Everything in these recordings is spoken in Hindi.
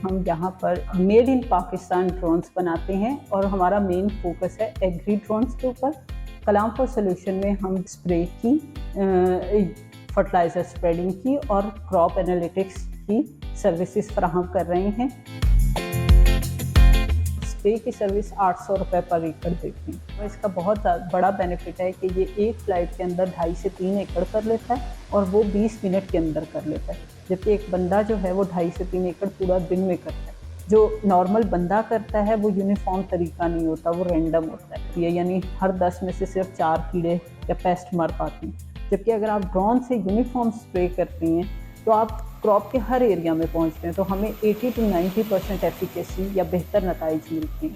हम यहाँ पर मेड इन पाकिस्तान ड्रोन्स बनाते हैं और हमारा मेन फोकस है एग्री ड्रोन्स के ऊपर। कलाम फॉर सोल्यूशन में हम स्प्रे की, फर्टिलाइज़र स्प्रेडिंग की और क्रॉप एनालिटिक्स की सर्विसेज फराहम कर रहे हैं। स्प्रे की सर्विस 800 रुपये पर एकड़ देती हैं। और इसका बहुत बड़ा बेनिफिट है कि ये एक फ्लाइट के अंदर 2.5 से 3 एकड़ कर लेता है और वो 20 मिनट के अंदर कर लेता है, जबकि एक बंदा जो है वो 2.5 से 3 एकड़ पूरा दिन में करता है। जो नॉर्मल बंदा करता है वो यूनिफॉर्म तरीका नहीं होता, वो रैंडम होता है। ये यानी हर 10 में से सिर्फ 4 कीड़े या पेस्ट मर पाते हैं, जबकि अगर आप ड्रोन से यूनिफॉर्म स्प्रे करते हैं तो आप क्रॉप के हर एरिया में पहुंचते हैं, तो हमें 80 to 90% एफिकेसी या बेहतर नताइज मिलते हैं।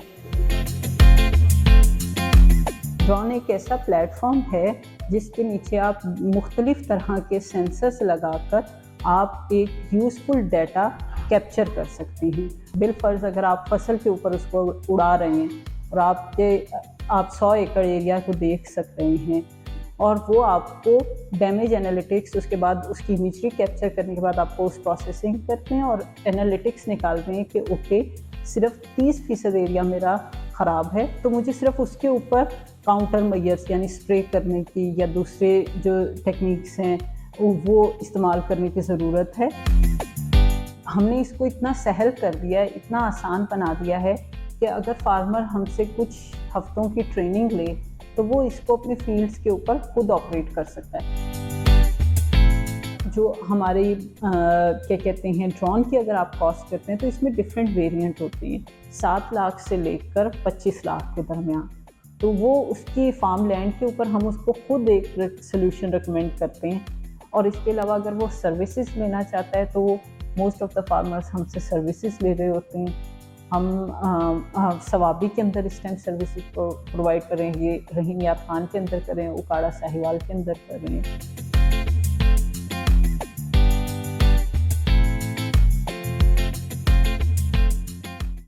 ड्रोन एक ऐसा प्लेटफॉर्म है जिसके नीचे आप मुख्तलिफ तरह के सेंसर्स लगाकर आप एक यूज़फुल डाटा कैप्चर कर सकते हैं। बिलफर्ज अगर आप फसल के ऊपर उसको उड़ा रहे हैं और आप 100 एकड़ एरिया को देख सक रहे हैं और वो आपको डैमेज एनालिटिक्स, उसके बाद उसकी इमेजरी कैप्चर करने के बाद आपको उस प्रोसेसिंग करते हैं और एनालिटिक्स निकालते हैं कि ओके सिर्फ 30% एरिया मेरा ख़राब है, तो मुझे सिर्फ उसके ऊपर काउंटर मेजर्स यानी स्प्रे करने की या दूसरे जो टेक्निक्स हैं वो इस्तेमाल करने की ज़रूरत है। हमने इसको इतना सहल कर दिया है, इतना आसान बना दिया है कि अगर फार्मर हमसे कुछ हफ्तों की ट्रेनिंग ले तो वो इसको अपने फील्ड्स के ऊपर खुद ऑपरेट कर सकता है। जो हमारी क्या कहते हैं ड्रोन की अगर आप कॉस्ट करते हैं तो इसमें डिफरेंट वेरिएंट होती हैं, 7 लाख से लेकर 25 लाख के दरमियान। तो वो उसकी फार्म लैंड के ऊपर हम उसको खुद एक सोल्यूशन रिकमेंड करते हैं। और इसके अलावा अगर वो सर्विसेज लेना चाहता है तो मोस्ट ऑफ द फार्मर्स हमसे सर्विसेज ले रहे होते हैं। हम सवाबी के अंदर इस टाइम सर्विसेज को प्रोवाइड करेंगे, रहीम यार खान के अंदर करें, उकाड़ा साहिवाल के अंदर करें।